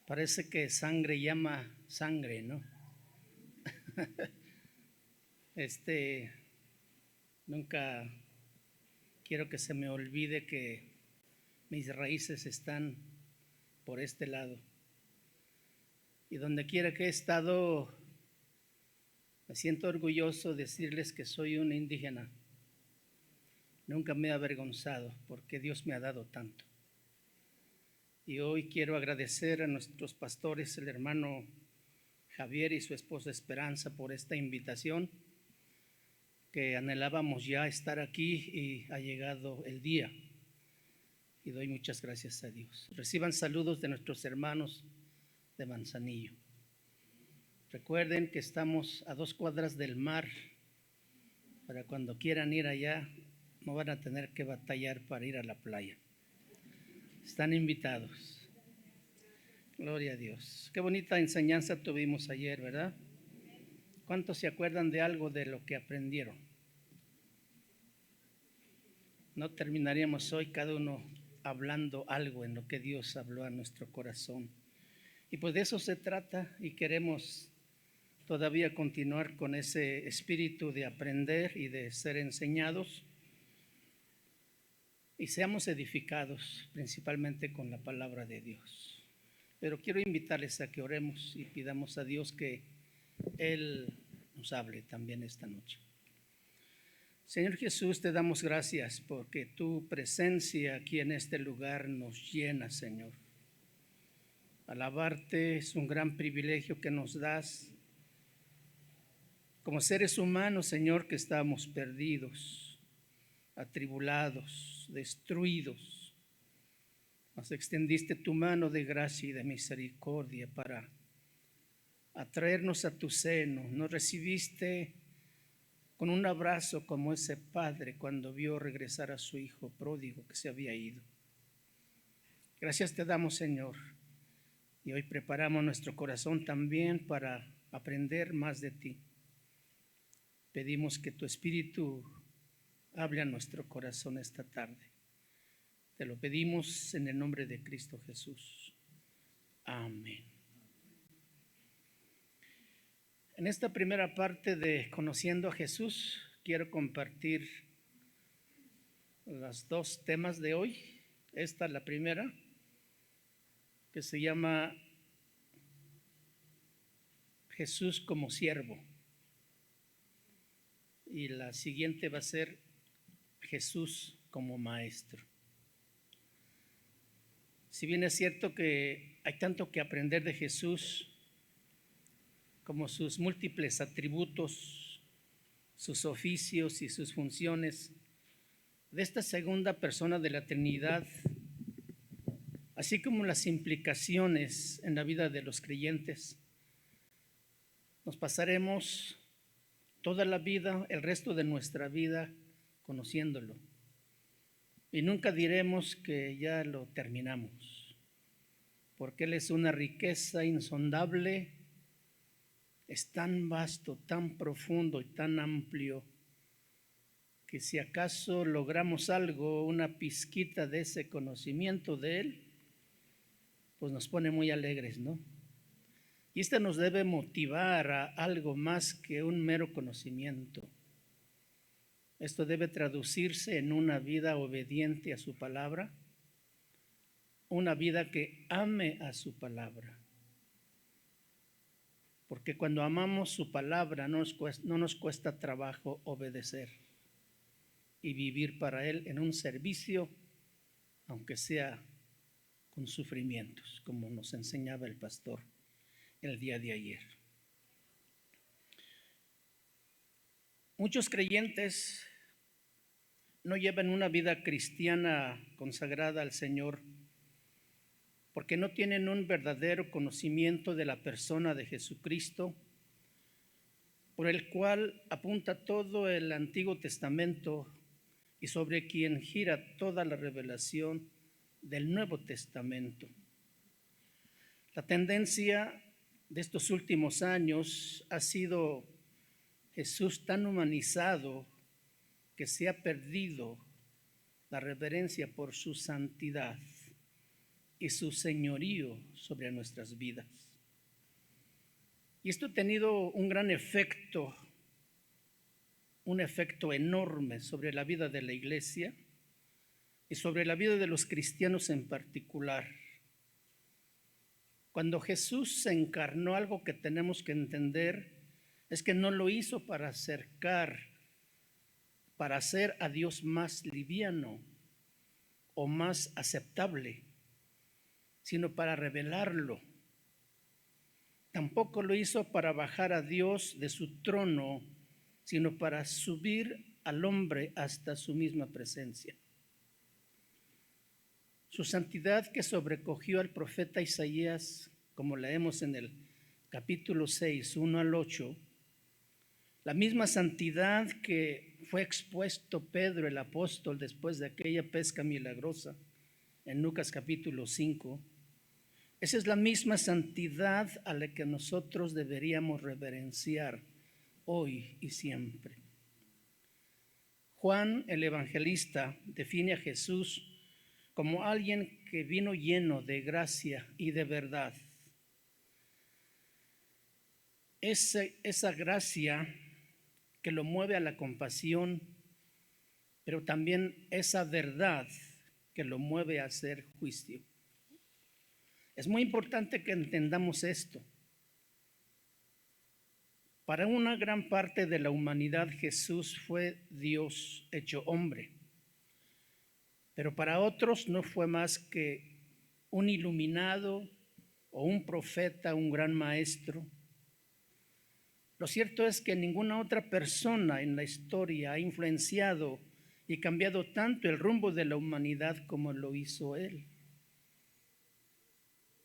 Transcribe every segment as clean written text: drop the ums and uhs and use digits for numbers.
Parece que sangre llama sangre, ¿no? Nunca quiero que se me olvide que mis raíces están por este lado. Y donde quiera que he estado, me siento orgulloso de decirles que soy un indígena. Nunca me he avergonzado porque Dios me ha dado tanto. Y hoy quiero agradecer a nuestros pastores, el hermano Javier y su esposa Esperanza, por esta invitación, que anhelábamos ya estar aquí y ha llegado el día. Y doy muchas gracias a Dios. Reciban saludos de nuestros hermanos de Manzanillo. Recuerden que estamos a 2 cuadras del mar. Para cuando quieran ir allá, no van a tener que batallar para ir a la playa. Están invitados. Gloria a Dios. Qué bonita enseñanza tuvimos ayer, ¿verdad? ¿Cuántos se acuerdan de algo de lo que aprendieron? No terminaríamos hoy cada uno hablando algo en lo que Dios habló a nuestro corazón. Y pues de eso se trata, y queremos todavía continuar con ese espíritu de aprender y de ser enseñados, y seamos edificados principalmente con la palabra de Dios. Pero quiero invitarles a que oremos y pidamos a Dios que Él nos hable también esta noche. Señor Jesús, te damos gracias porque tu presencia aquí en este lugar nos llena, Señor. Alabarte es un gran privilegio que nos das como seres humanos, Señor, que estamos perdidos, atribulados, destruidos. Nos extendiste tu mano de gracia y de misericordia para atraernos a tu seno. Nos recibiste con un abrazo como ese padre cuando vio regresar a su hijo pródigo que se había ido. Gracias te damos, Señor, y hoy preparamos nuestro corazón también para aprender más de ti. Pedimos que tu Espíritu hable a nuestro corazón esta tarde. Te lo pedimos en el nombre de Cristo Jesús. Amén. En esta primera parte de Conociendo a Jesús, quiero compartir los 2 temas de hoy. Esta es la primera, que se llama Jesús como siervo. Y la siguiente va a ser Jesús como maestro. Si bien es cierto que hay tanto que aprender de Jesús, como sus múltiples atributos, sus oficios y sus funciones, de esta segunda persona de la Trinidad, así como las implicaciones en la vida de los creyentes, nos pasaremos toda la vida, el resto de nuestra vida, conociéndolo. Y nunca diremos que ya lo terminamos, porque Él es una riqueza insondable. Es tan vasto, tan profundo y tan amplio que si acaso logramos algo, una pizquita de ese conocimiento de Él, pues nos pone muy alegres, ¿no? Y esto nos debe motivar a algo más que un mero conocimiento. Esto debe traducirse en una vida obediente a su palabra, una vida que ame a su palabra. Porque cuando amamos su palabra no nos cuesta trabajo obedecer y vivir para Él en un servicio, aunque sea con sufrimientos, como nos enseñaba el pastor el día de ayer. Muchos creyentes no llevan una vida cristiana consagrada al Señor porque no tienen un verdadero conocimiento de la persona de Jesucristo, por el cual apunta todo el Antiguo Testamento y sobre quien gira toda la revelación del Nuevo Testamento. La tendencia de estos últimos años ha sido Jesús tan humanizado que se ha perdido la reverencia por su santidad y su señorío sobre nuestras vidas. Y esto ha tenido un gran efecto, un efecto enorme sobre la vida de la iglesia y sobre la vida de los cristianos en particular. Cuando Jesús se encarnó, algo que tenemos que entender es que no lo hizo para hacer a Dios más liviano o más aceptable, sino para revelarlo. Tampoco lo hizo para bajar a Dios de su trono, sino para subir al hombre hasta su misma presencia. Su santidad, que sobrecogió al profeta Isaías, como leemos en el capítulo 6, 1 al 8, la misma santidad que fue expuesto Pedro el apóstol después de aquella pesca milagrosa en Lucas capítulo 5, esa es la misma santidad a la que nosotros deberíamos reverenciar hoy y siempre. Juan el evangelista define a Jesús como alguien que vino lleno de gracia y de verdad. Esa gracia que lo mueve a la compasión, pero también esa verdad que lo mueve a hacer juicio. Es muy importante que entendamos esto. Para una gran parte de la humanidad, Jesús fue Dios hecho hombre, pero para otros no fue más que un iluminado o un profeta, un gran maestro. Lo cierto es que ninguna otra persona en la historia ha influenciado y cambiado tanto el rumbo de la humanidad como lo hizo él.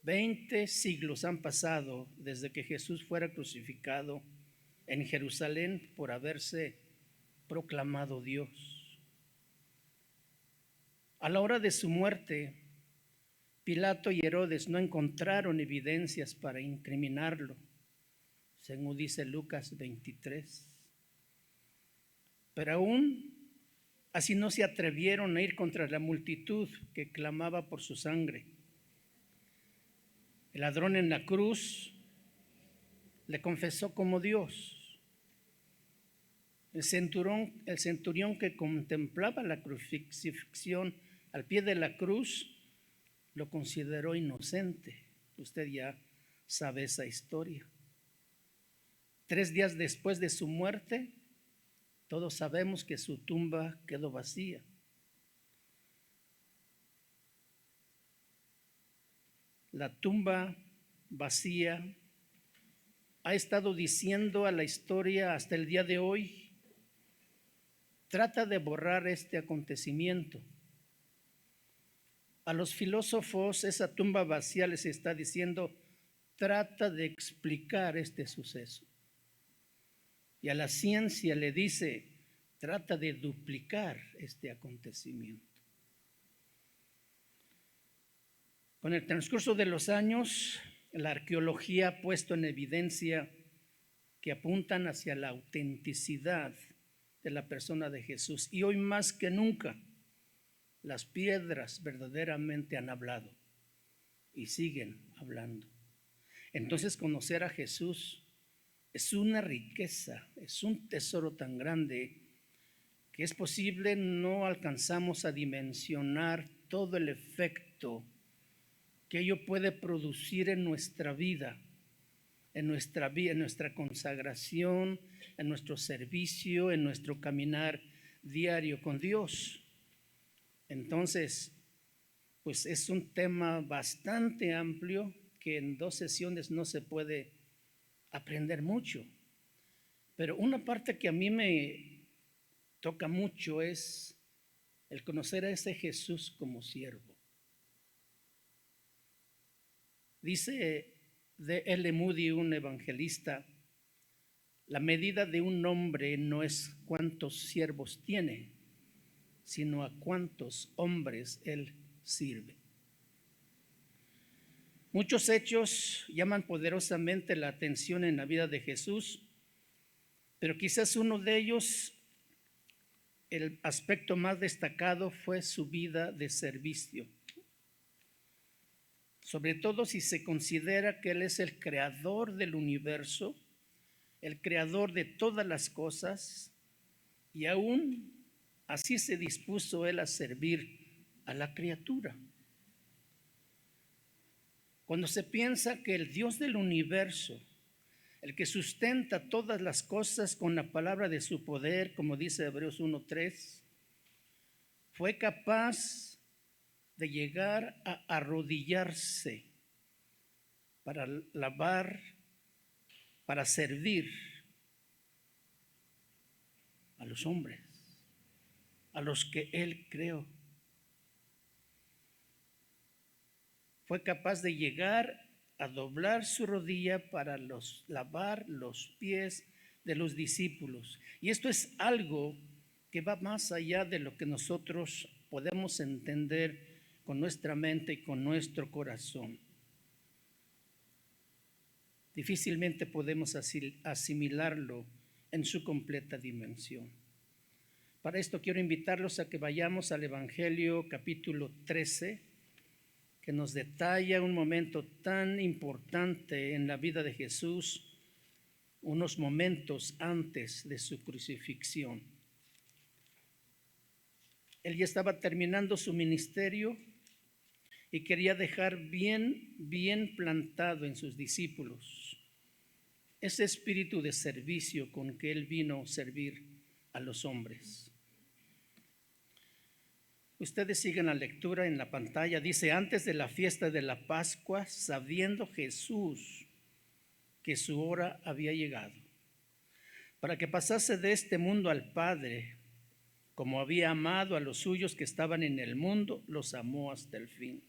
20 siglos han pasado desde que Jesús fuera crucificado en Jerusalén por haberse proclamado Dios. A la hora de su muerte, Pilato y Herodes no encontraron evidencias para incriminarlo, según dice Lucas 23. Pero aún así no se atrevieron a ir contra la multitud que clamaba por su sangre. El ladrón en la cruz le confesó como Dios. El centurión que contemplaba la crucifixión al pie de la cruz lo consideró inocente. Usted ya sabe esa historia. 3 días después de su muerte, todos sabemos que su tumba quedó vacía. La tumba vacía ha estado diciendo a la historia hasta el día de hoy. Trata de borrar este acontecimiento. A los filósofos esa tumba vacía les está diciendo, trata de explicar este suceso. Y a la ciencia le dice, trata de duplicar este acontecimiento. Con el transcurso de los años, la arqueología ha puesto en evidencia que apuntan hacia la autenticidad de la persona de Jesús. Y hoy más que nunca, las piedras verdaderamente han hablado y siguen hablando. Entonces, conocer a Jesús es una riqueza, es un tesoro tan grande que es posible no alcanzamos a dimensionar todo el efecto que ello puede producir en nuestra vida, en nuestra consagración, en nuestro servicio, en nuestro caminar diario con Dios. Entonces, pues es un tema bastante amplio que en 2 sesiones no se puede aprender mucho. Pero una parte que a mí me toca mucho es el conocer a ese Jesús como siervo. Dice D.L. Moody, un evangelista, la medida de un hombre no es cuántos siervos tiene, sino a cuántos hombres él sirve. Muchos hechos llaman poderosamente la atención en la vida de Jesús, pero quizás uno de ellos, el aspecto más destacado, fue su vida de servicio. sobre todo si se considera que Él es el creador del universo, el creador de todas las cosas, y aún así se dispuso Él a servir a la criatura. Cuando se piensa que el Dios del universo, el que sustenta todas las cosas con la palabra de su poder, como dice Hebreos 1:3, fue capaz de llegar a arrodillarse para lavar, para servir a los hombres, a los que Él creó. Fue capaz de llegar a doblar su rodilla para lavar los pies de los discípulos. Y esto es algo que va más allá de lo que nosotros podemos entender con nuestra mente y con nuestro corazón. Difícilmente podemos asimilarlo en su completa dimensión. Para esto quiero invitarlos a que vayamos al Evangelio capítulo 13, que nos detalla un momento tan importante en la vida de Jesús, unos momentos antes de su crucifixión. Él ya estaba terminando su ministerio y quería dejar bien plantado en sus discípulos ese espíritu de servicio con que Él vino a servir a los hombres. Ustedes siguen la lectura en la pantalla. Dice: antes de la fiesta de la Pascua, sabiendo Jesús que su hora había llegado, para que pasase de este mundo al Padre, como había amado a los suyos que estaban en el mundo, los amó hasta el fin.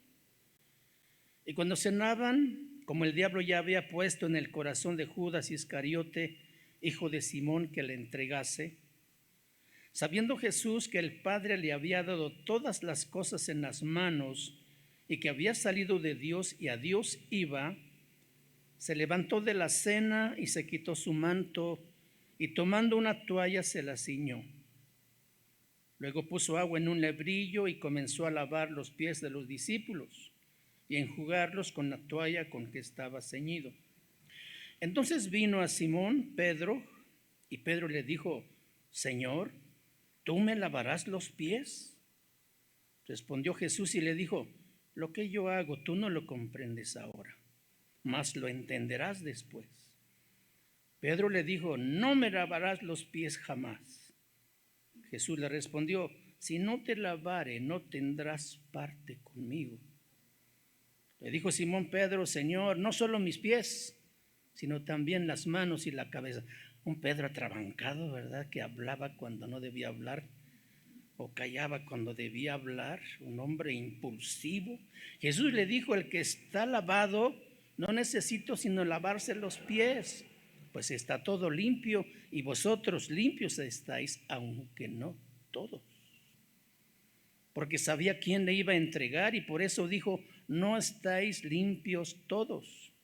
Y cuando cenaban, como el diablo ya había puesto en el corazón de Judas Iscariote, hijo de Simón, que le entregase, sabiendo Jesús que el Padre le había dado todas las cosas en las manos y que había salido de Dios y a Dios iba, se levantó de la cena y se quitó su manto y tomando una toalla se la ciñó. Luego puso agua en un lebrillo y comenzó a lavar los pies de los discípulos y a enjugarlos con la toalla con que estaba ceñido. Entonces vino a Simón Pedro y Pedro le dijo: Señor, ¿tú me lavarás los pies? Respondió Jesús y le dijo: lo que yo hago tú no lo comprendes ahora, mas lo entenderás después. Pedro le dijo: no me lavarás los pies jamás. Jesús le respondió: si no te lavare, no tendrás parte conmigo. Le dijo Simón Pedro: Señor, no solo mis pies, sino también las manos y la cabeza. Un Pedro atrabancado, ¿verdad? Que hablaba cuando no debía hablar o callaba cuando debía hablar, un hombre impulsivo. Jesús le dijo: el que está lavado no necesita sino lavarse los pies, pues está todo limpio, y vosotros limpios estáis, aunque no todos. Porque sabía quién le iba a entregar y por eso dijo: no estáis limpios todos.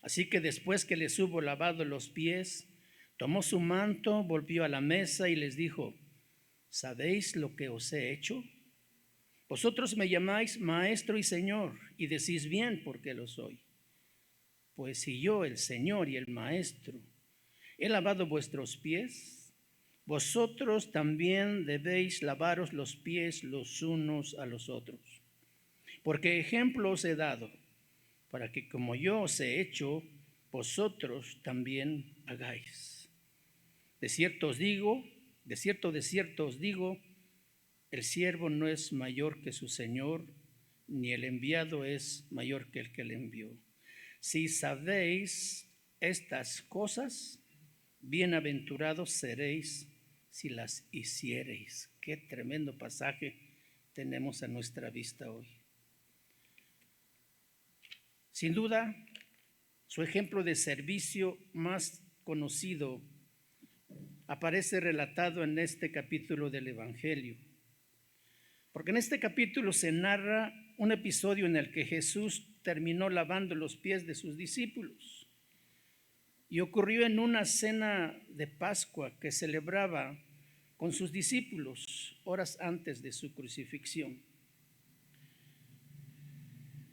Así que después que les hubo lavado los pies, tomó su manto, volvió a la mesa y les dijo: ¿sabéis lo que os he hecho? Vosotros me llamáis maestro y señor, y decís bien, porque lo soy. Pues si yo, el Señor y el maestro, he lavado vuestros pies, vosotros también debéis lavaros los pies los unos a los otros. Porque ejemplo os he dado, para que como yo os he hecho, vosotros también hagáis. De cierto os digo, de cierto os digo, el siervo no es mayor que su Señor, ni el enviado es mayor que el que le envió. Si sabéis estas cosas, bienaventurados seréis si las hiciereis. Qué tremendo pasaje tenemos a nuestra vista hoy. Sin duda, su ejemplo de servicio más conocido aparece relatado en este capítulo del Evangelio. Porque en este capítulo se narra un episodio en el que Jesús terminó lavando los pies de sus discípulos. Y ocurrió en una cena de Pascua que celebraba con sus discípulos horas antes de su crucifixión.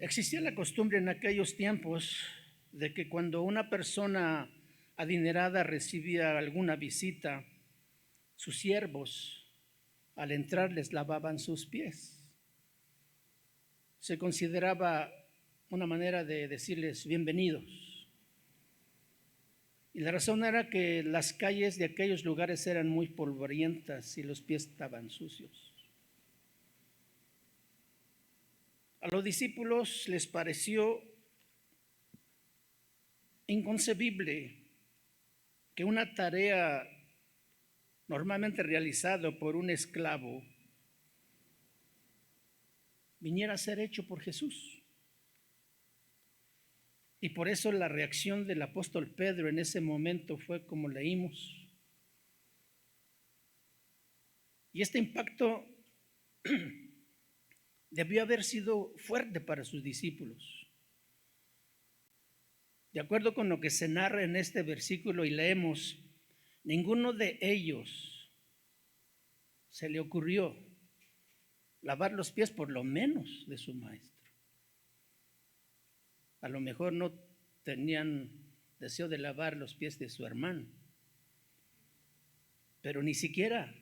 Existía la costumbre en aquellos tiempos de que cuando una persona adinerada recibía alguna visita, sus siervos al entrar les lavaban sus pies. Se consideraba una manera de decirles bienvenidos. Y la razón era que las calles de aquellos lugares eran muy polvorientas y los pies estaban sucios. A los discípulos les pareció inconcebible que una tarea normalmente realizada por un esclavo viniera a ser hecho por Jesús. Y por eso la reacción del apóstol Pedro en ese momento fue como leímos. Y este impacto debió haber sido fuerte para sus discípulos. De acuerdo con lo que se narra en este versículo y leemos, ninguno de ellos se le ocurrió lavar los pies por lo menos de su maestro. A lo mejor no tenían deseo de lavar los pies de su hermano, pero ni siquiera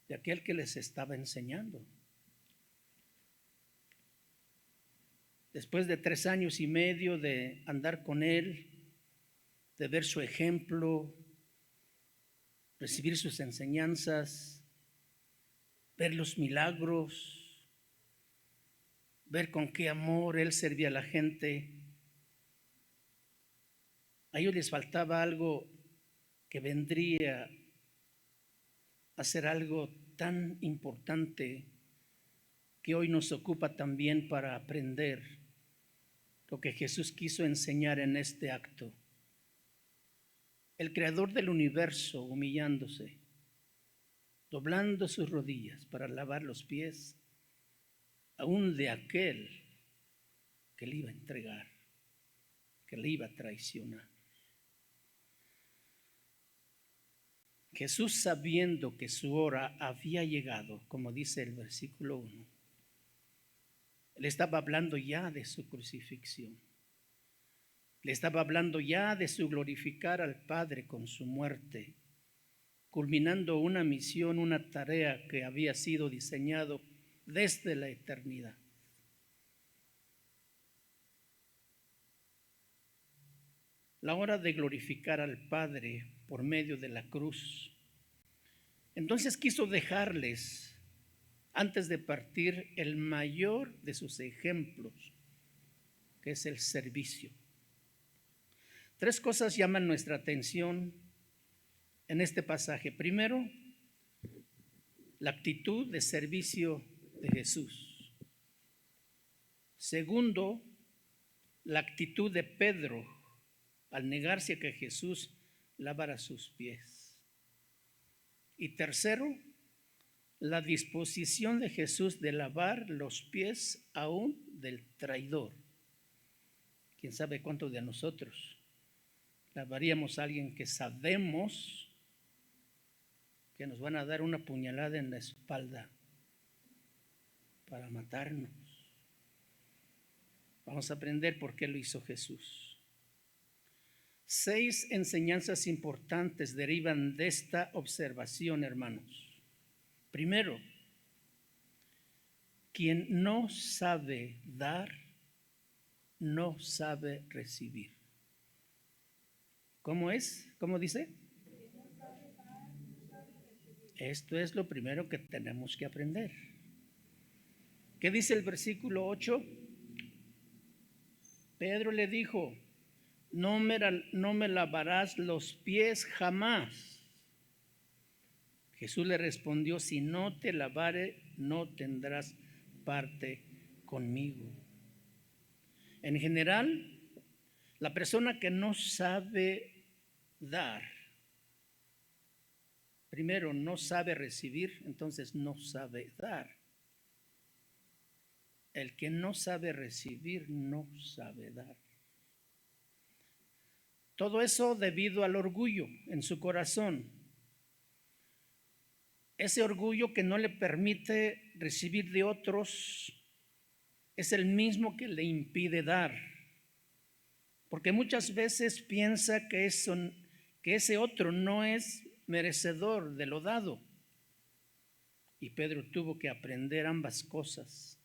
de aquel que les estaba enseñando. Después de 3 años y medio de andar con él, de ver su ejemplo, recibir sus enseñanzas, ver los milagros, ver con qué amor él servía a la gente, a ellos les faltaba algo que vendría a ser algo tan importante que hoy nos ocupa también para aprender lo que Jesús quiso enseñar en este acto. El creador del universo humillándose, doblando sus rodillas para lavar los pies aún de aquel que le iba a entregar, que le iba a traicionar. Jesús, sabiendo que su hora había llegado, como dice el versículo 1, le estaba hablando ya de su crucifixión. Le estaba hablando ya de su glorificar al Padre con su muerte, culminando una misión, una tarea que había sido diseñado desde la eternidad. La hora de glorificar al Padre por medio de la cruz. Entonces quiso dejarles, antes de partir, el mayor de sus ejemplos, que es el servicio. 3 cosas llaman nuestra atención en este pasaje. Primero, la actitud de servicio de Jesús. Segundo, la actitud de Pedro al negarse a que Jesús lavara sus pies. Y tercero, la disposición de Jesús de lavar los pies aún del traidor. ¿Quién sabe cuántos de nosotros lavaríamos a alguien que sabemos que nos van a dar una puñalada en la espalda para matarnos? Vamos a aprender por qué lo hizo Jesús. 6 enseñanzas importantes derivan de esta observación, hermanos. Primero, quien no sabe dar, no sabe recibir. ¿Cómo es? ¿Cómo dice? Esto es lo primero que tenemos que aprender. ¿Qué dice el versículo 8? Pedro le dijo: no me lavarás los pies jamás. Jesús le respondió: si no te lavare, no tendrás parte conmigo. En general, la persona que no sabe dar, primero no sabe recibir, entonces no sabe dar. El que no sabe recibir no sabe dar. Todo eso debido al orgullo en su corazón. Ese orgullo que no le permite recibir de otros es el mismo que le impide dar, porque muchas veces piensa que ese otro no es merecedor de lo dado. Y Pedro tuvo que aprender ambas cosas,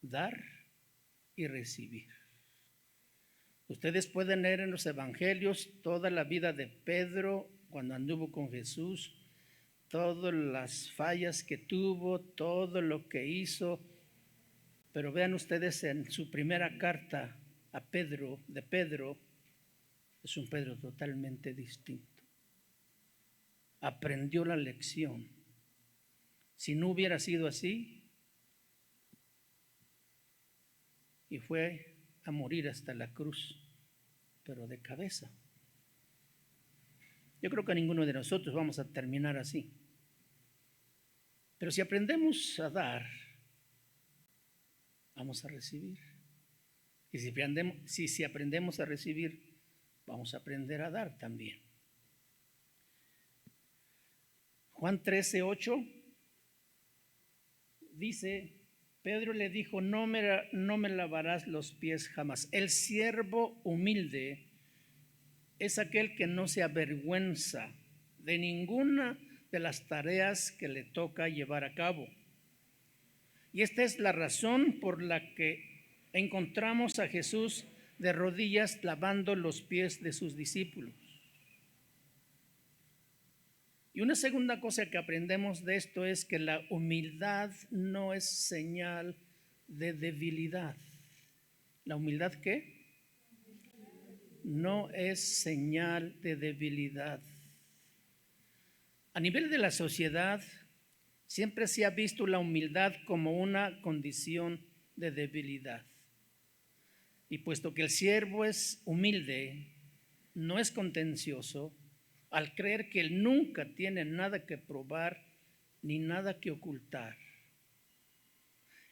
dar y recibir. Ustedes pueden leer en los evangelios toda la vida de Pedro cuando anduvo con Jesús, todas las fallas que tuvo, todo lo que hizo, pero vean ustedes en su primera carta a Pedro, es un Pedro totalmente distinto. Aprendió la lección. Si no hubiera sido así, y fue a morir hasta la cruz, pero de cabeza. Yo creo que ninguno de nosotros vamos a terminar así. Pero si aprendemos a dar, vamos a recibir. Y si aprendemos a recibir, vamos a aprender a dar también. Juan 13:8 dice, Pedro le dijo, no me lavarás los pies jamás. El siervo humilde es aquel que no se avergüenza de ninguna de las tareas que le toca llevar a cabo. Y esta es la razón por la que encontramos a Jesús de rodillas lavando los pies de sus discípulos. Y una segunda cosa que aprendemos de esto es que la humildad no es señal de debilidad. ¿La humildad qué? No es señal de debilidad. A nivel de la sociedad, siempre se ha visto la humildad como una condición de debilidad. Y puesto que el siervo es humilde, no es contencioso, al creer que él nunca tiene nada que probar ni nada que ocultar.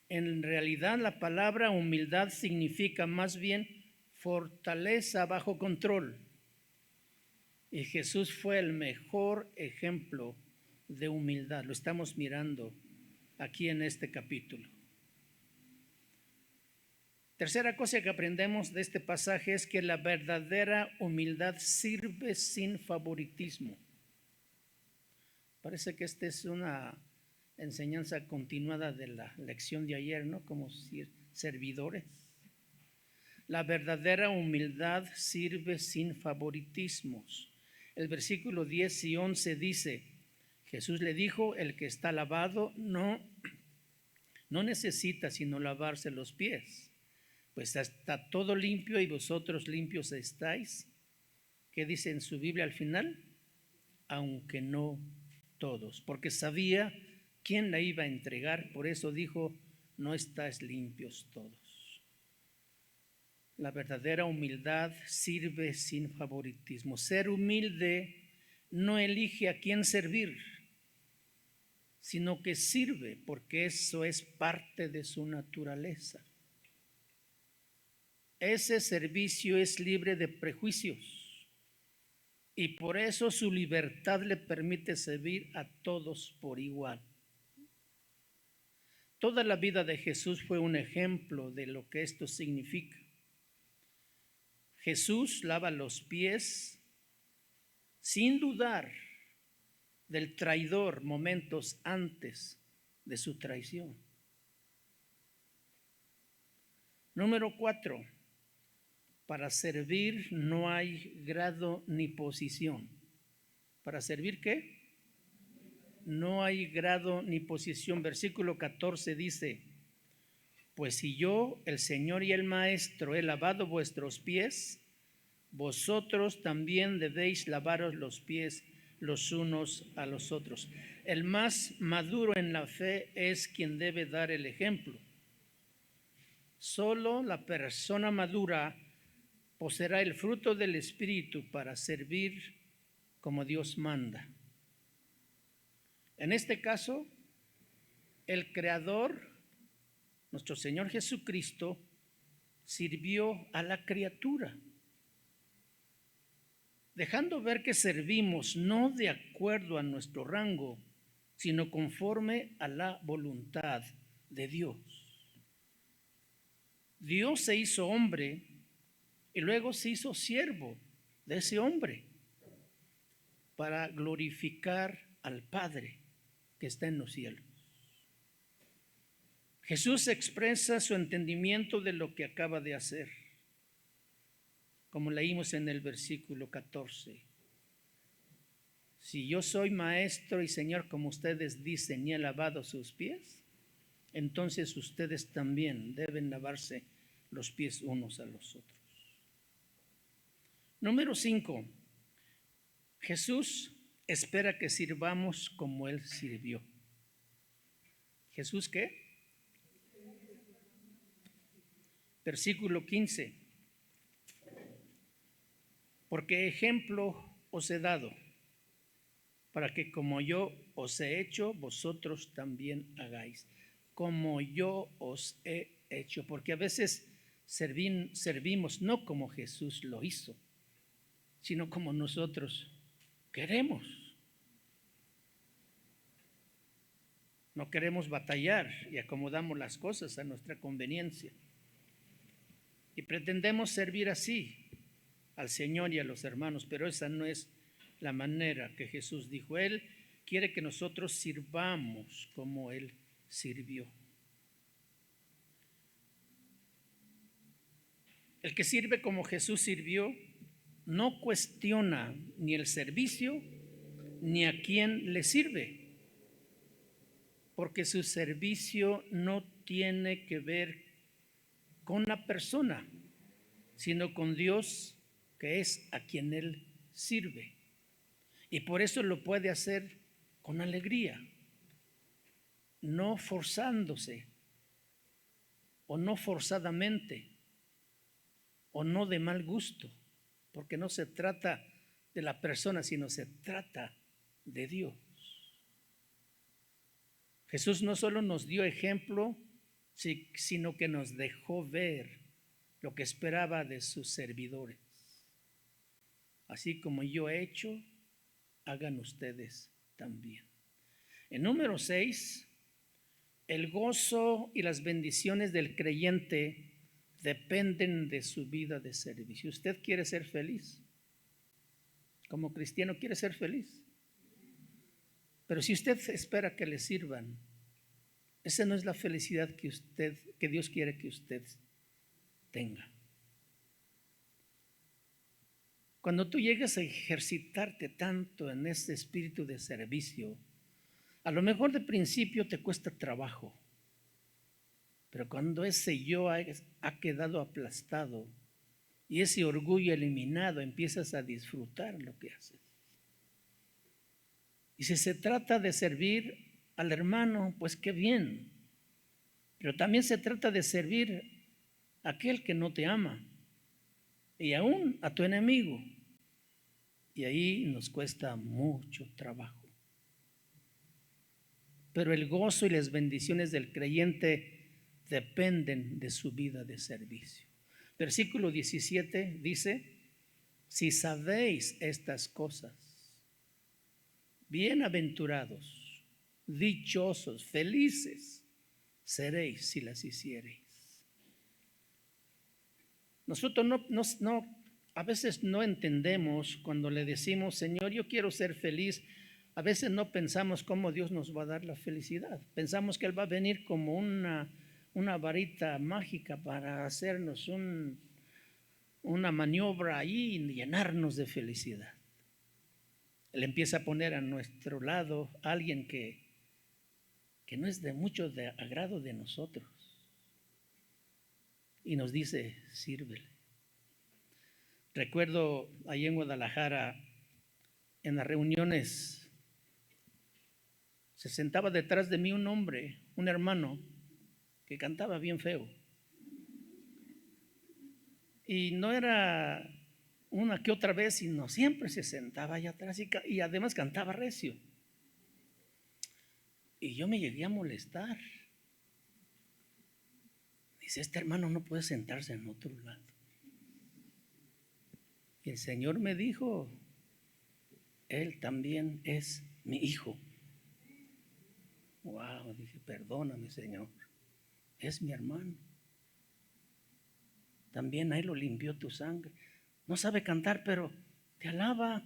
En realidad, la palabra humildad significa más bien fortaleza bajo control. Y Jesús fue el mejor ejemplo de humildad. Lo estamos mirando aquí en este capítulo. Tercera cosa que aprendemos de este pasaje es que la verdadera humildad sirve sin favoritismo. Parece que esta es una enseñanza continuada de la lección de ayer, ¿no? Como servidores. La verdadera humildad sirve sin favoritismos. El versículo 10 y 11 dice, Jesús le dijo, el que está lavado no necesita sino lavarse los pies, pues está todo limpio y vosotros limpios estáis. ¿Qué dice en su Biblia al final? Aunque no todos, porque sabía quién la iba a entregar, por eso dijo, no estáis limpios todos. La verdadera humildad sirve sin favoritismo. Ser humilde no elige a quién servir, sino que sirve, porque eso es parte de su naturaleza. Ese servicio es libre de prejuicios y por eso su libertad le permite servir a todos por igual. Toda la vida de Jesús fue un ejemplo de lo que esto significa. Jesús lava los pies sin dudar del traidor momentos antes de su traición. Número 4. Para servir no hay grado ni posición. ¿Para servir qué? No hay grado ni posición. Versículo 14 dice, pues si yo, el Señor y el Maestro, he lavado vuestros pies, vosotros también debéis lavaros los pies los unos a los otros. El más maduro en la fe es quien debe dar el ejemplo. Solo la persona madura poseerá el fruto del Espíritu para servir como Dios manda. En este caso, el Creador, nuestro Señor Jesucristo, sirvió a la criatura, dejando ver que servimos no de acuerdo a nuestro rango, sino conforme a la voluntad de Dios. Dios se hizo hombre y luego se hizo siervo de ese hombre para glorificar al Padre que está en los cielos. Jesús expresa su entendimiento de lo que acaba de hacer, como leímos en el versículo 14. Si yo soy maestro y Señor, como ustedes dicen, y he lavado sus pies, entonces ustedes también deben lavarse los pies unos a los otros. Número 5. Jesús espera que sirvamos como Él sirvió. ¿Jesús qué? Versículo 15. Porque ejemplo os he dado, para que como yo os he hecho, vosotros también hagáis. Como yo os he hecho. Porque a veces servimos no como Jesús lo hizo, sino como nosotros queremos. No queremos batallar y acomodamos las cosas a nuestra conveniencia. Y pretendemos servir así al Señor y a los hermanos, pero esa no es la manera que Jesús dijo. Él quiere que nosotros sirvamos como Él sirvió. El que sirve como Jesús sirvió no cuestiona ni el servicio ni a quién le sirve, porque su servicio no tiene que ver con la persona, sino con Dios, que es a quien Él sirve. Y por eso lo puede hacer con alegría, no forzándose, o no forzadamente, o no de mal gusto, porque no se trata de la persona, sino se trata de Dios. Jesús no solo nos dio ejemplo, sino que nos dejó ver lo que esperaba de sus servidores. Así como yo he hecho, hagan ustedes también. En número 6, el gozo y las bendiciones del creyente dependen de su vida de servicio. ¿Usted quiere ser feliz? Como cristiano, ¿quiere ser feliz? Pero si usted espera que le sirvan, esa no es la felicidad que Dios quiere que usted tenga. Cuando tú llegas a ejercitarte tanto en ese espíritu de servicio, a lo mejor de principio te cuesta trabajo, pero cuando ese yo ha quedado aplastado y ese orgullo eliminado, empiezas a disfrutar lo que haces. Y si se trata de servir al hermano, pues qué bien, pero también se trata de servir a aquel que no te ama y aún a tu enemigo. Y ahí nos cuesta mucho trabajo. Pero el gozo y las bendiciones del creyente dependen de su vida de servicio. Versículo 17 dice: si sabéis estas cosas, bienaventurados, dichosos, felices seréis si las hiciereis. Nosotros a veces no entendemos cuando le decimos: Señor, yo quiero ser feliz. A veces no pensamos cómo Dios nos va a dar la felicidad. Pensamos que Él va a venir como una varita mágica para hacernos una maniobra ahí y llenarnos de felicidad. Él empieza a poner a nuestro lado a alguien que no es de mucho de agrado de nosotros y nos dice: sírvele. Recuerdo ahí en Guadalajara, en las reuniones, se sentaba detrás de mí un hombre, un hermano, que cantaba bien feo. Y no era una que otra vez, sino siempre se sentaba allá atrás y además cantaba recio. Y yo me llegué a molestar. Dice: este hermano no puede sentarse en otro lado. Y el Señor me dijo: él también es mi hijo. Wow, dije: perdóname, Señor, es mi hermano. también ahí lo limpió tu sangre. No sabe cantar, pero te alaba.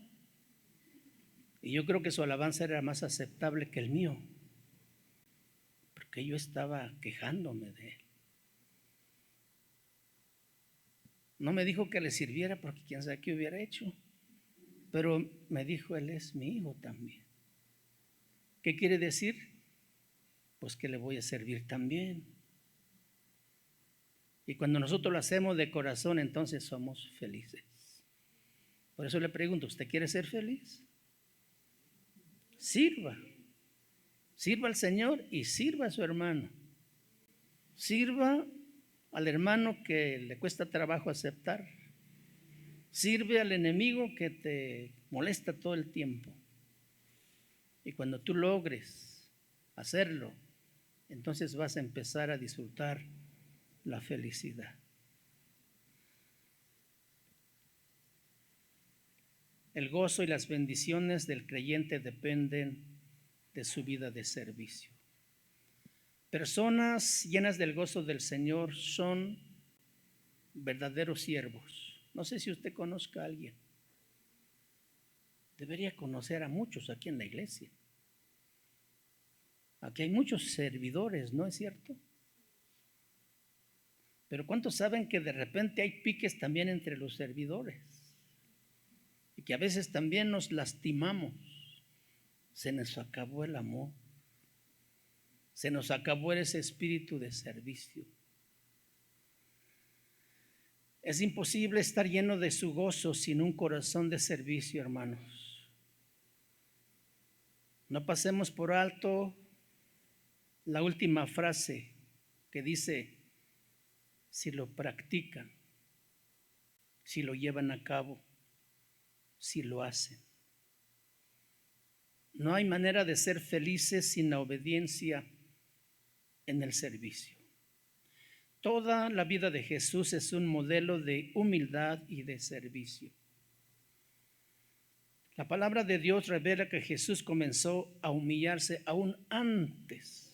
Y yo creo que su alabanza era más aceptable que el mío, porque yo estaba quejándome de él. No me dijo que le sirviera porque quién sabe qué hubiera hecho, pero me dijo, él es mi hijo también. ¿Qué quiere decir? Pues que le voy a servir también. Y cuando nosotros lo hacemos de corazón, entonces somos felices. Por eso le pregunto, ¿usted quiere ser feliz? Sirva. Sirva al Señor y sirva a su hermano. Sirva al hermano que le cuesta trabajo aceptar. Sirve al enemigo que te molesta todo el tiempo. Y cuando tú logres hacerlo, entonces vas a empezar a disfrutar la felicidad. El gozo y las bendiciones del creyente dependen de su vida de servicio. Personas llenas del gozo del Señor son verdaderos siervos. No sé si usted conozca a alguien. Debería conocer a muchos aquí en la iglesia. Aquí hay muchos servidores, ¿no es cierto? Pero ¿cuántos saben que de repente hay piques también entre los servidores? Y que a veces también nos lastimamos. Se nos acabó el amor. Se nos acabó ese espíritu de servicio. Es imposible estar lleno de su gozo sin un corazón de servicio, hermanos. No pasemos por alto la última frase que dice, si lo practican, si lo llevan a cabo, si lo hacen. No hay manera de ser felices sin la obediencia en el servicio. Toda la vida de Jesús es un modelo de humildad y de servicio. La palabra de Dios revela que Jesús comenzó a humillarse aún antes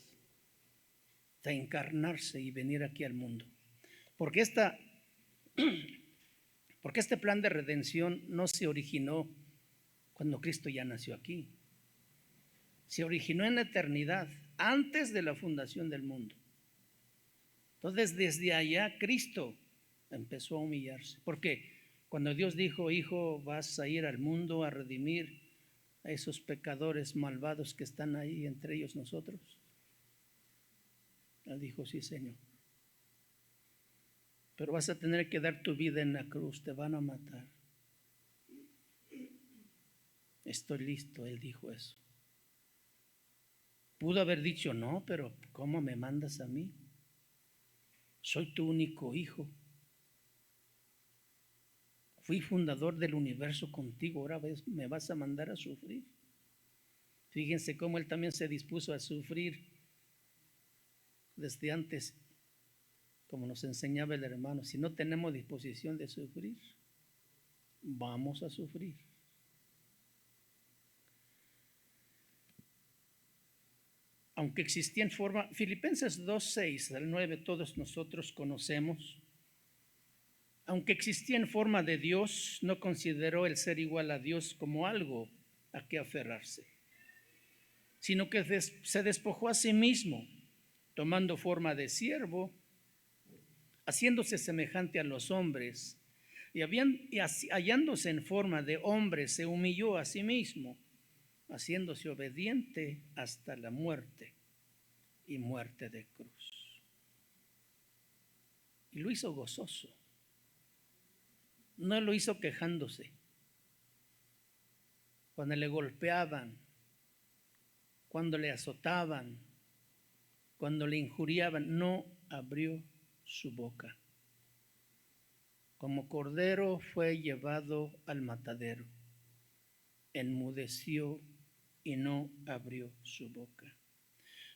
de encarnarse y venir aquí al mundo. Porque este plan de redención no se originó cuando Cristo ya nació aquí. Se originó en la eternidad, antes de la fundación del mundo. Entonces, desde allá Cristo empezó a humillarse. Porque cuando Dios dijo, hijo, vas a ir al mundo a redimir a esos pecadores malvados que están ahí, entre ellos nosotros, Él dijo, sí, Señor. Pero vas a tener que dar tu vida en la cruz, te van a matar. Estoy listo, Él dijo eso. Pudo haber dicho, no, pero ¿cómo me mandas a mí? Soy tu único hijo. Fui fundador del universo contigo, ahora me vas a mandar a sufrir. Fíjense cómo Él también se dispuso a sufrir desde antes, como nos enseñaba el hermano. Si no tenemos disposición de sufrir, vamos a sufrir. Aunque existía en forma, Filipenses 2:6 al 9, todos nosotros conocemos. Aunque existía en forma de Dios, no consideró el ser igual a Dios como algo a que aferrarse, sino que se despojó a sí mismo, tomando forma de siervo, haciéndose semejante a los hombres, y hallándose en forma de hombre, se humilló a sí mismo, haciéndose obediente hasta la muerte y muerte de cruz. Y lo hizo gozoso, no lo hizo quejándose. Cuando le golpeaban, cuando le azotaban, cuando le injuriaban, no abrió su boca. Como cordero fue llevado al matadero, enmudeció y no abrió su boca.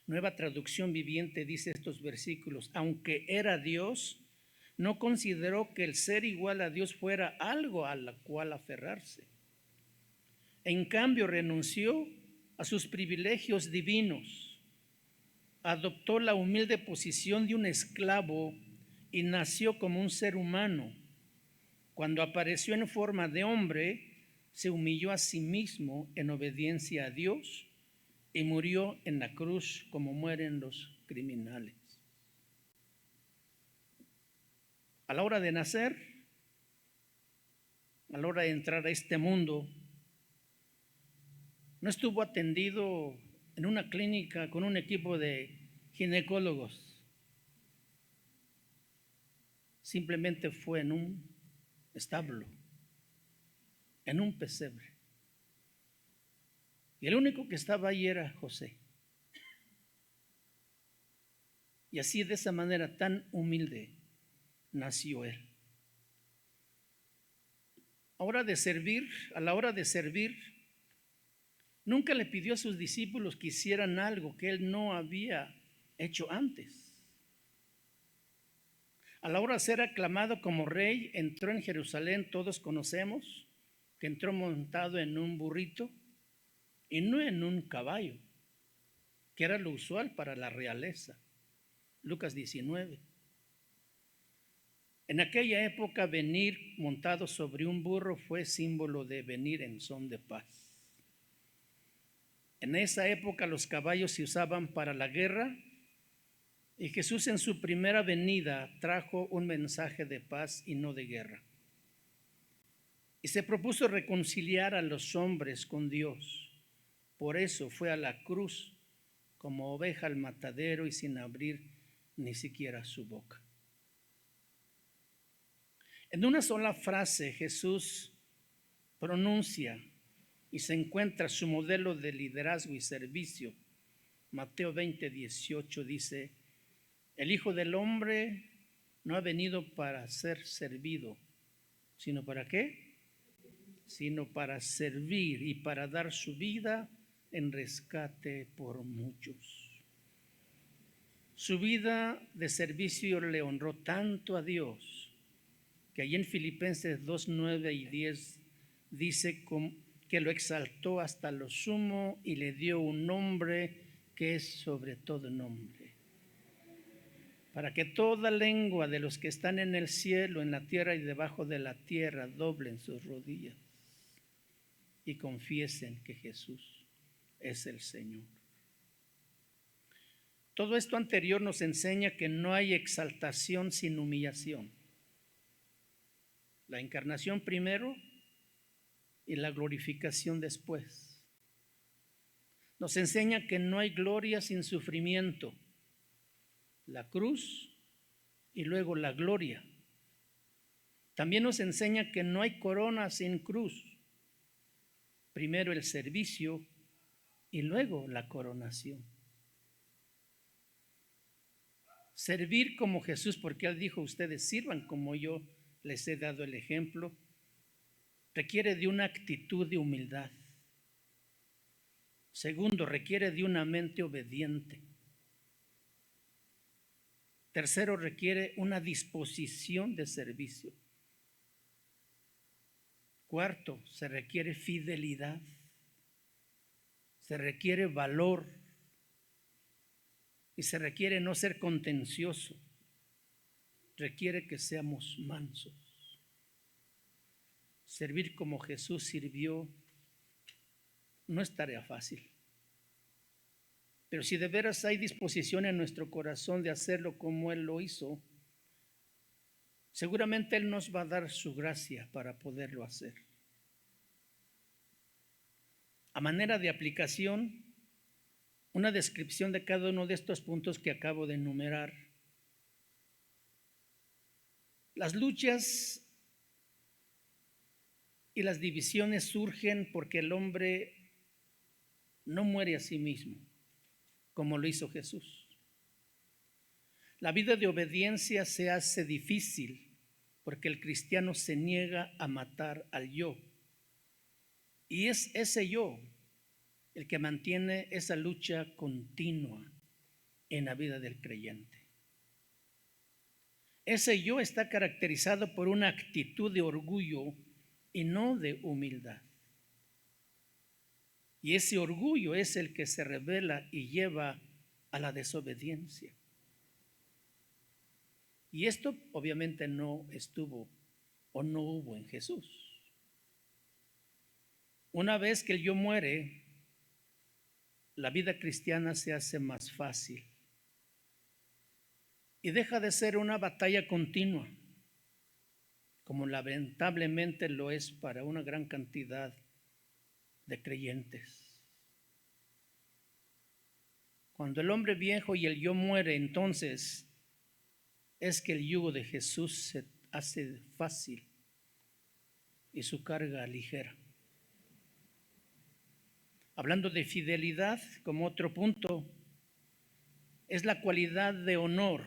Nueva Traducción Viviente dice estos versículos: aunque era Dios, no consideró que el ser igual a Dios fuera algo a la cual aferrarse. En cambio, renunció a sus privilegios divinos, adoptó la humilde posición de un esclavo y nació como un ser humano. Cuando apareció en forma de hombre, se humilló a sí mismo en obediencia a Dios y murió en la cruz como mueren los criminales. A la hora de nacer, a la hora de entrar a este mundo, no estuvo atendido en una clínica con un equipo de ginecólogos. Simplemente fue en un establo, en un pesebre. Y el único que estaba ahí era José. Y así, de esa manera tan humilde, nació él. A la hora de servir, nunca le pidió a sus discípulos que hicieran algo que él no había hecho antes. A la hora de ser aclamado como rey, entró en Jerusalén, todos conocemos que entró montado en un burrito y no en un caballo, que era lo usual para la realeza. Lucas 19. En aquella época, venir montado sobre un burro fue símbolo de venir en son de paz. En esa época los caballos se usaban para la guerra y Jesús en su primera venida trajo un mensaje de paz y no de guerra. Y se propuso reconciliar a los hombres con Dios. Por eso fue a la cruz como oveja al matadero y sin abrir ni siquiera su boca. En una sola frase Jesús pronuncia y se encuentra su modelo de liderazgo y servicio. Mateo 20:18 dice: el Hijo del Hombre no ha venido para ser servido, sino ¿para qué? Sino para servir y para dar su vida en rescate por muchos. Su vida de servicio le honró tanto a Dios que allí en Filipenses 2:9 y 10 dice que lo exaltó hasta lo sumo y le dio un nombre que es sobre todo nombre, para que toda lengua de los que están en el cielo, en la tierra y debajo de la tierra doblen sus rodillas y confiesen que Jesús es el Señor. Todo esto anterior nos enseña que no hay exaltación sin humillación. La encarnación primero y la glorificación después. Nos enseña que no hay gloria sin sufrimiento. La cruz y luego la gloria. También nos enseña que no hay corona sin cruz. Primero el servicio y luego la coronación. Servir como Jesús, porque Él dijo: ustedes sirvan como yo les he dado el ejemplo, requiere de una actitud de humildad. Segundo, requiere de una mente obediente. Tercero, requiere una disposición de servicio. Cuarto, se requiere fidelidad. Se requiere valor. Y se requiere no ser contencioso. Requiere que seamos mansos. Servir como Jesús sirvió no es tarea fácil. Pero si de veras hay disposición en nuestro corazón de hacerlo como Él lo hizo, seguramente Él nos va a dar su gracia para poderlo hacer. A manera de aplicación, una descripción de cada uno de estos puntos que acabo de enumerar. Las luchas y las divisiones surgen porque el hombre no muere a sí mismo, como lo hizo Jesús. La vida de obediencia se hace difícil porque el cristiano se niega a matar al yo. Y es ese yo el que mantiene esa lucha continua en la vida del creyente. Ese yo está caracterizado por una actitud de orgullo y no de humildad. Y ese orgullo es el que se revela y lleva a la desobediencia. Y esto obviamente no estuvo o no hubo en Jesús. Una vez que el yo muere, la vida cristiana se hace más fácil y deja de ser una batalla continua, como lamentablemente lo es para una gran cantidad de creyentes. Cuando el hombre viejo y el yo muere, entonces es que el yugo de Jesús se hace fácil y su carga ligera. Hablando de fidelidad, como otro punto, es la cualidad de honor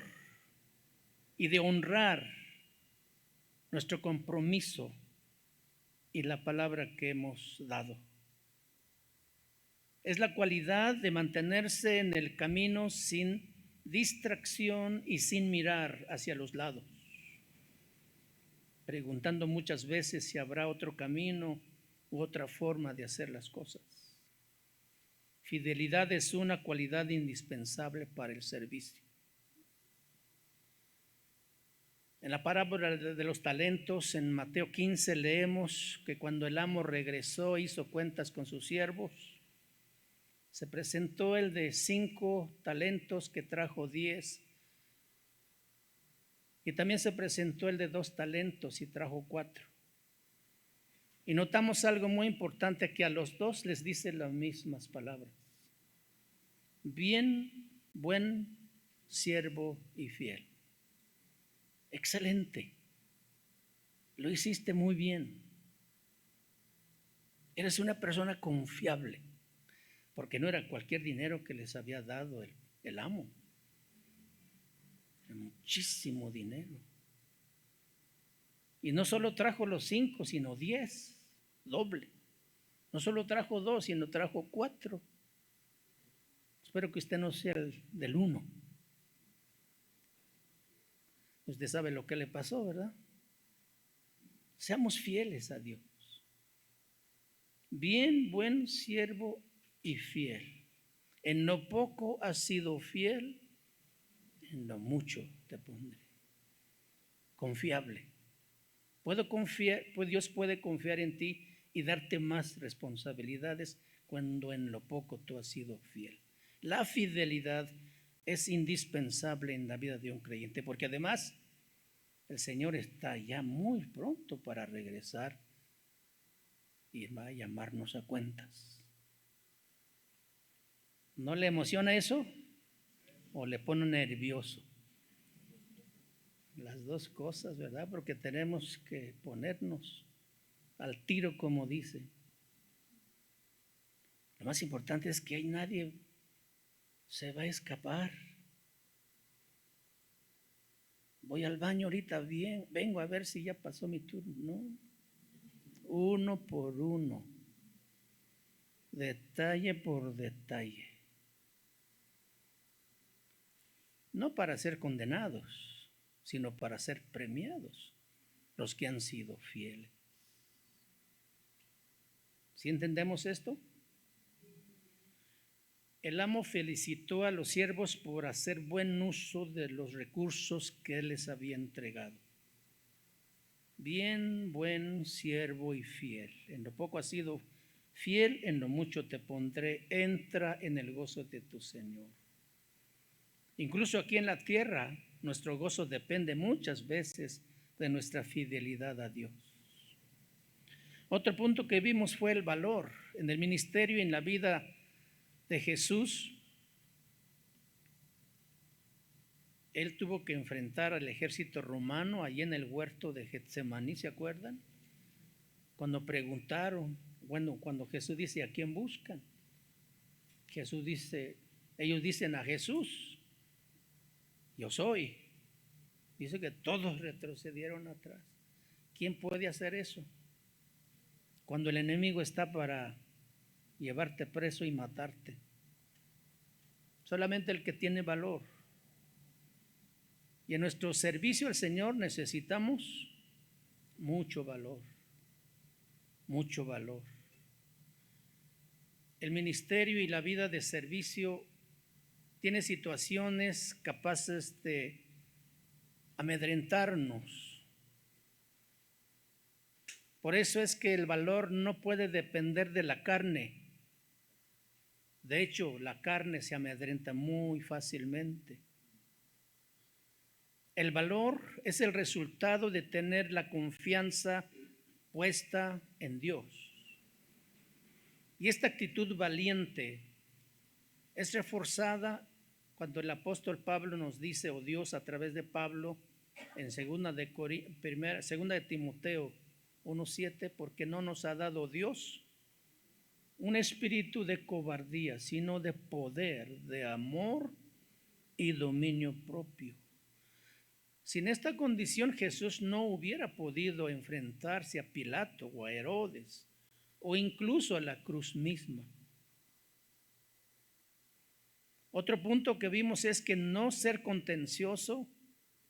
y de honrar nuestro compromiso y la palabra que hemos dado. Es la cualidad de mantenerse en el camino sin distracción y sin mirar hacia los lados, preguntando muchas veces si habrá otro camino u otra forma de hacer las cosas. Fidelidad es una cualidad indispensable para el servicio. En la parábola de los talentos, en Mateo 15, leemos que cuando el amo regresó, hizo cuentas con sus siervos. Se presentó el de 5 talentos que trajo 10. Y también se presentó el de 2 talentos y trajo 4. Y notamos algo muy importante, que a los 2 les dice las mismas palabras. Bien, buen siervo y fiel. Excelente. Lo hiciste muy bien. Eres una persona confiable, porque no era cualquier dinero que les había dado el amo. Era muchísimo dinero. Y no solo trajo los 5, sino 10, doble. No solo trajo 2, sino trajo 4. Espero que usted no sea el del 1. Usted sabe lo que le pasó, ¿verdad? Seamos fieles a Dios. Bien, buen siervo y fiel. En lo poco has sido fiel, en lo mucho te pondré. Confiable. Puedo confiar, pues Dios puede confiar en ti y darte más responsabilidades cuando en lo poco tú has sido fiel. La fidelidad es indispensable en la vida de un creyente, porque además el Señor está ya muy pronto para regresar y va a llamarnos a cuentas. ¿No le emociona eso o le pone nervioso? Las dos cosas, ¿verdad? Porque tenemos que ponernos al tiro, como dice. Lo más importante es que hay nadie se va a escapar. Voy al baño ahorita, bien, vengo a ver si ya pasó mi turno. No, uno por uno, detalle por detalle. No para ser condenados, sino para ser premiados los que han sido fieles. ¿Sí entendemos esto? El amo felicitó a los siervos por hacer buen uso de los recursos que él les había entregado. Bien, buen siervo y fiel. En lo poco has sido fiel, en lo mucho te pondré. Entra en el gozo de tu Señor. Incluso aquí en la tierra, nuestro gozo depende muchas veces de nuestra fidelidad a Dios. Otro punto que vimos fue el valor en el ministerio y en la vida de Jesús. Él tuvo que enfrentar al ejército romano allí en el huerto de Getsemaní, ¿se acuerdan? Cuando preguntaron, cuando Jesús dice, ¿a quién buscan? Ellos dicen a Jesús, yo soy. Dice que todos retrocedieron atrás. ¿Quién puede hacer eso? Cuando el enemigo está para llevarte preso y matarte. Solamente el que tiene valor. Y en nuestro servicio al Señor necesitamos mucho valor. Mucho valor. El ministerio y la vida de servicio tiene situaciones capaces de amedrentarnos. Por eso es que el valor no puede depender de la carne. De hecho, la carne se amedrenta muy fácilmente. El valor es el resultado de tener la confianza puesta en Dios. Y esta actitud valiente es reforzada cuando el apóstol Pablo nos dice, o Dios a través de Pablo, en segunda de Timoteo 1:7, porque no nos ha dado Dios un espíritu de cobardía, sino de poder, de amor y dominio propio. Sin esta condición, Jesús no hubiera podido enfrentarse a Pilato o a Herodes o incluso a la cruz misma. Otro punto que vimos es que no ser contencioso,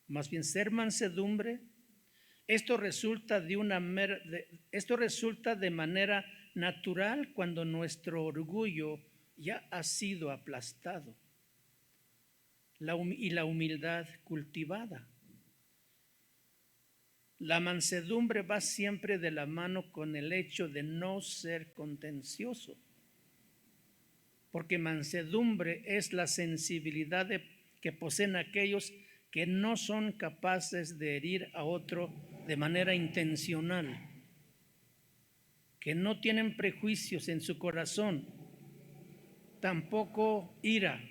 más bien ser mansedumbre, esto resulta de manera natural cuando nuestro orgullo ya ha sido aplastado y la humildad cultivada. La mansedumbre va siempre de la mano con el hecho de no ser contencioso, porque mansedumbre es la sensibilidad que poseen aquellos que no son capaces de herir a otro de manera intencional, que no tienen prejuicios en su corazón, tampoco ira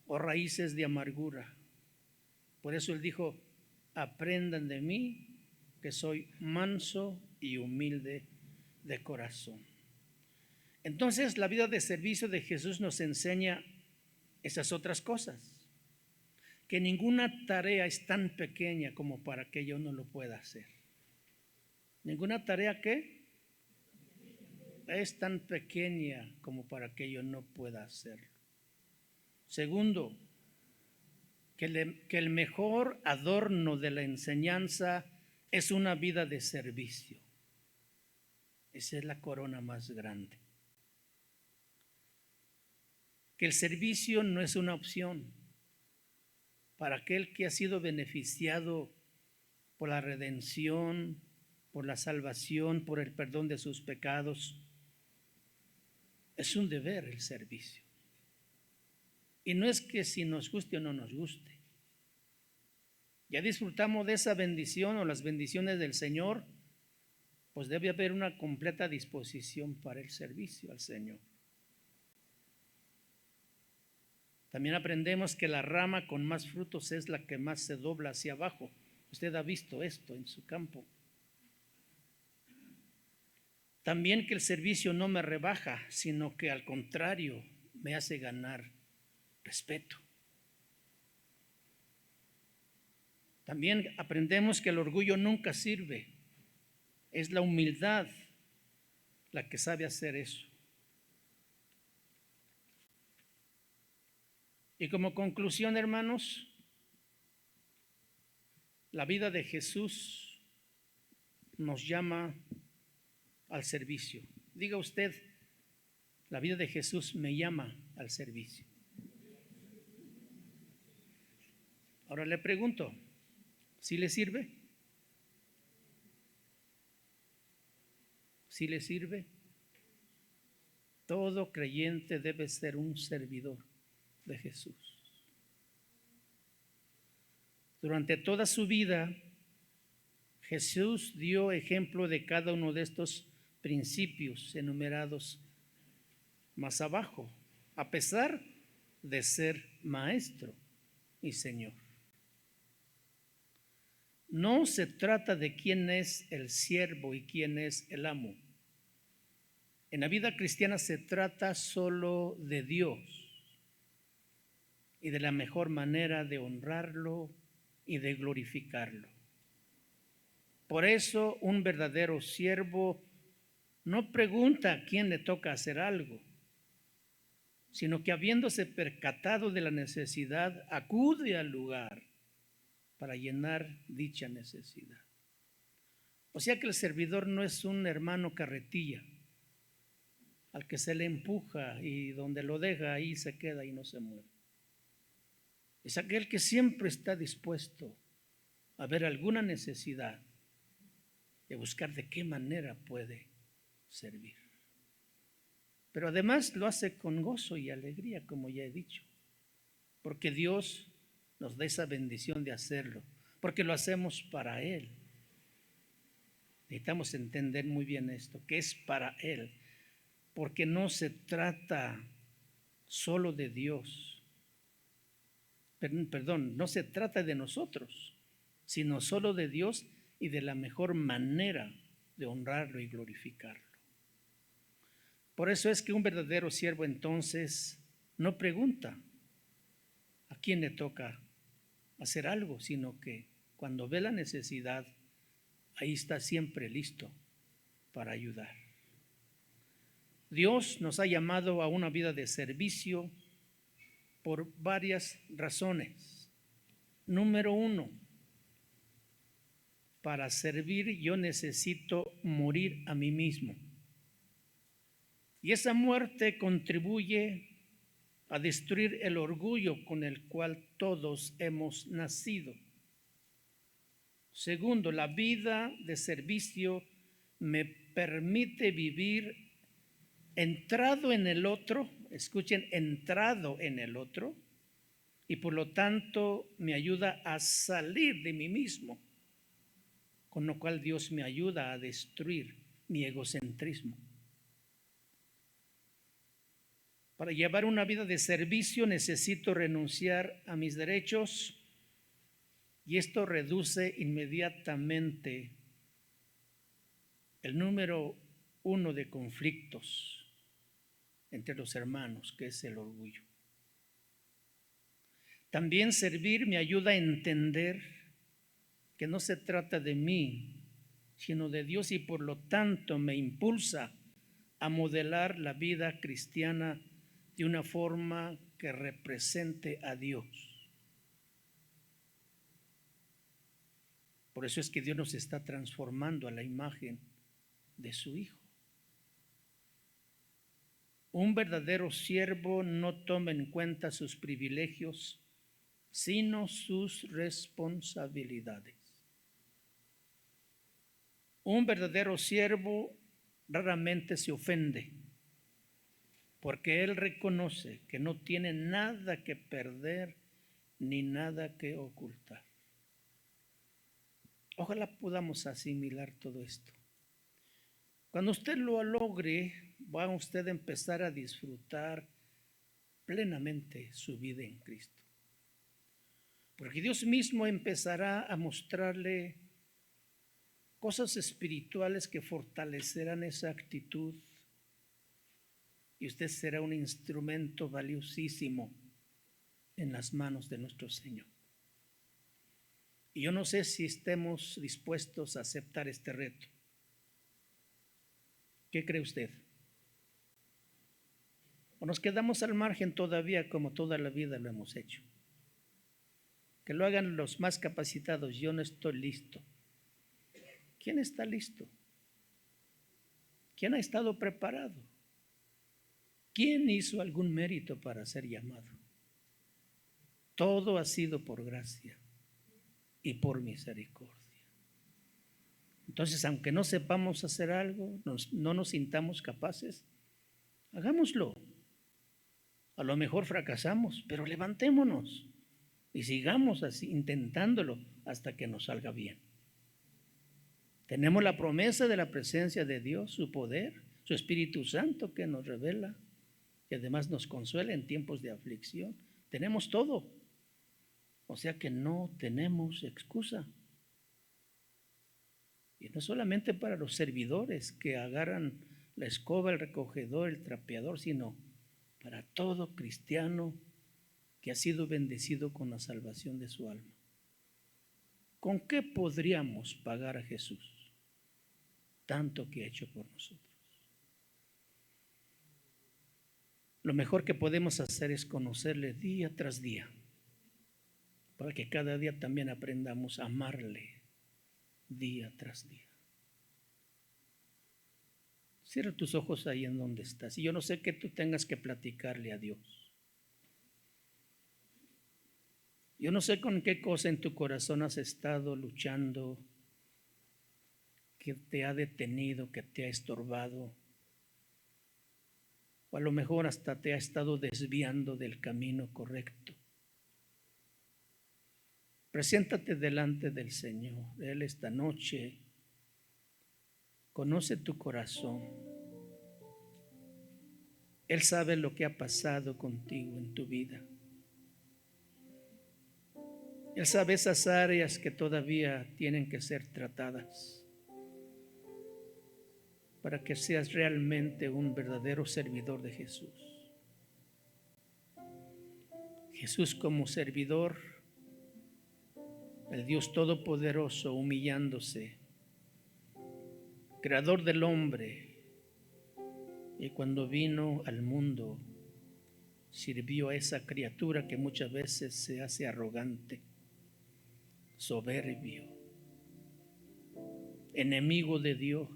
o raíces de amargura. Por eso él dijo, aprendan de mí, que soy manso y humilde de corazón. Entonces, la vida de servicio de Jesús nos enseña esas otras cosas, que ninguna tarea es tan pequeña como para que yo no lo pueda hacer. Ninguna tarea que es tan pequeña como para que yo no pueda hacerlo. Segundo, que el mejor adorno de la enseñanza es una vida de servicio. Esa es la corona más grande. Que el servicio no es una opción para aquel que ha sido beneficiado por la redención, por la salvación, por el perdón de sus pecados. Es un deber el servicio. Y no es que si nos guste o no nos guste. Ya disfrutamos de esa bendición o las bendiciones del Señor, pues debe haber una completa disposición para el servicio al Señor. También aprendemos que la rama con más frutos es la que más se dobla hacia abajo. Usted ha visto esto en su campo. También que el servicio no me rebaja, sino que al contrario me hace ganar respeto. También aprendemos que el orgullo nunca sirve. Es la humildad la que sabe hacer eso. Y como conclusión, hermanos, la vida de Jesús nos llama al servicio. Diga usted, la vida de Jesús me llama al servicio. Ahora le pregunto, ¿sí le sirve? ¿Sí le sirve? Todo creyente debe ser un servidor de Jesús. Durante toda su vida, Jesús dio ejemplo de cada uno de estos principios enumerados más abajo, a pesar de ser maestro y Señor. No se trata de quién es el siervo y quién es el amo. En la vida cristiana se trata solo de Dios y de la mejor manera de honrarlo y de glorificarlo. Por eso un verdadero siervo no pregunta a quién le toca hacer algo, sino que habiéndose percatado de la necesidad, acude al lugar para llenar dicha necesidad. O sea que el servidor no es un hermano carretilla al que se le empuja y donde lo deja ahí se queda y no se mueve. Es aquel que siempre está dispuesto a ver alguna necesidad y a buscar de qué manera puede servir. Pero además lo hace con gozo y alegría, como ya he dicho, porque Dios nos da esa bendición de hacerlo, porque lo hacemos para Él. Necesitamos entender muy bien esto, que es para Él, porque no se trata solo de Dios, perdón, no se trata de nosotros, sino solo de Dios y de la mejor manera de honrarlo y glorificarlo. Por eso es que un verdadero siervo entonces no pregunta a quién le toca hacer algo, sino que cuando ve la necesidad, ahí está siempre listo para ayudar. Dios nos ha llamado a una vida de servicio por varias razones. Número uno, para servir yo necesito morir a mí mismo. Y esa muerte contribuye a destruir el orgullo con el cual todos hemos nacido. Segundo, la vida de servicio me permite vivir entrado en el otro, escuchen, entrado en el otro, y por lo tanto me ayuda a salir de mí mismo, con lo cual Dios me ayuda a destruir mi egocentrismo. Para llevar una vida de servicio necesito renunciar a mis derechos y esto reduce inmediatamente el número uno de conflictos entre los hermanos, que es el orgullo. También servir me ayuda a entender que no se trata de mí, sino de Dios y por lo tanto me impulsa a modelar la vida cristiana de una forma que represente a Dios. Por eso es que Dios nos está transformando a la imagen de su Hijo. Un verdadero siervo no toma en cuenta sus privilegios, sino sus responsabilidades. Un verdadero siervo raramente se ofende, porque él reconoce que no tiene nada que perder ni nada que ocultar. Ojalá podamos asimilar todo esto. Cuando usted lo logre, va usted a empezar a disfrutar plenamente su vida en Cristo. Porque Dios mismo empezará a mostrarle cosas espirituales que fortalecerán esa actitud y usted será un instrumento valiosísimo en las manos de nuestro Señor. Y yo no sé si estemos dispuestos a aceptar este reto. ¿Qué cree usted? ¿O nos quedamos al margen todavía como toda la vida lo hemos hecho? Que lo hagan los más capacitados. Yo no estoy listo. ¿Quién está listo? ¿Quién ha estado preparado? ¿Quién hizo algún mérito para ser llamado? Todo ha sido por gracia y por misericordia. Entonces, aunque no sepamos hacer algo, no nos sintamos capaces, hagámoslo. A lo mejor fracasamos, pero levantémonos y sigamos así intentándolo hasta que nos salga bien. Tenemos la promesa de la presencia de Dios, su poder, su Espíritu Santo que nos revela y además nos consuela en tiempos de aflicción. Tenemos todo. O sea que no tenemos excusa. Y no solamente para los servidores que agarran la escoba, el recogedor, el trapeador, sino para todo cristiano que ha sido bendecido con la salvación de su alma. ¿Con qué podríamos pagar a Jesús tanto que ha hecho por nosotros? Lo mejor que podemos hacer es conocerle día tras día, para que cada día también aprendamos a amarle día tras día. Cierra tus ojos ahí en donde estás. Y yo no sé qué tú tengas que platicarle a Dios. Yo no sé con qué cosa en tu corazón has estado luchando, que te ha detenido, que te ha estorbado, o a lo mejor hasta te ha estado desviando del camino correcto. Preséntate delante del Señor. Él esta noche conoce tu corazón. Él sabe lo que ha pasado contigo en tu vida. Él sabe esas áreas que todavía tienen que ser tratadas para que seas realmente un verdadero servidor de Jesús. Jesús como servidor, el Dios Todopoderoso humillándose, creador del hombre, y cuando vino al mundo sirvió a esa criatura que muchas veces se hace arrogante, soberbio, enemigo de Dios,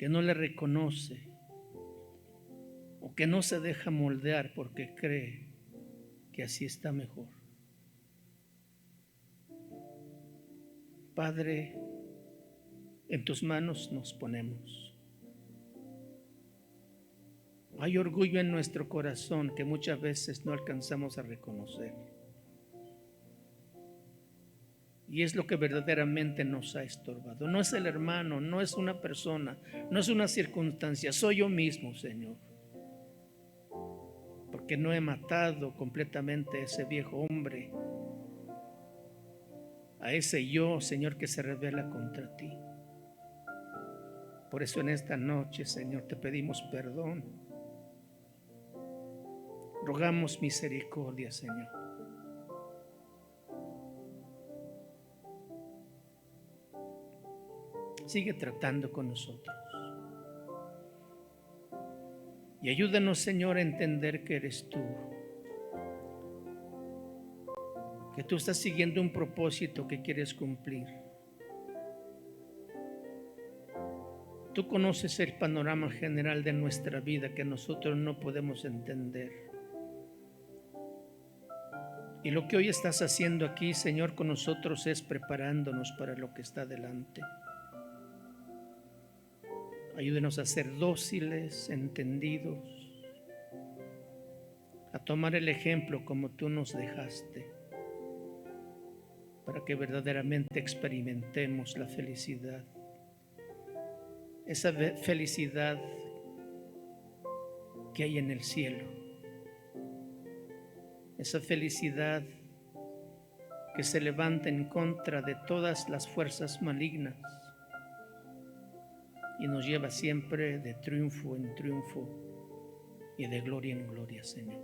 que no le reconoce o que no se deja moldear porque cree que así está mejor. Padre, en tus manos nos ponemos. Hay orgullo en nuestro corazón que muchas veces no alcanzamos a reconocer. Y es lo que verdaderamente nos ha estorbado. No es el hermano, no es una persona, no es una circunstancia. Soy yo mismo, Señor. Porque no he matado completamente a ese viejo hombre, a ese yo, Señor, que se revela contra ti. Por eso en esta noche, Señor, te pedimos perdón. Rogamos misericordia, Señor. Sigue tratando con nosotros. Y ayúdanos, Señor, a entender que eres tú. Que tú estás siguiendo un propósito que quieres cumplir. Tú conoces el panorama general de nuestra vida que nosotros no podemos entender. Y lo que hoy estás haciendo aquí, Señor, con nosotros es preparándonos para lo que está delante. Ayúdenos a ser dóciles, entendidos, a tomar el ejemplo como tú nos dejaste, para que verdaderamente experimentemos la felicidad. Esa felicidad que hay en el cielo. Esa felicidad que se levanta en contra de todas las fuerzas malignas y nos lleva siempre de triunfo en triunfo y de gloria en gloria, Señor.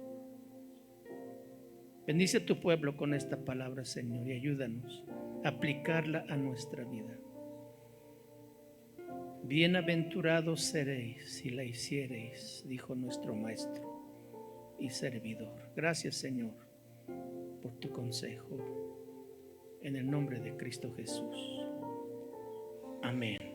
Bendice a tu pueblo con esta palabra, Señor, y ayúdanos a aplicarla a nuestra vida. Bienaventurados seréis si la hiciereis, dijo nuestro Maestro y servidor. Gracias, Señor, por tu consejo. En el nombre de Cristo Jesús. Amén.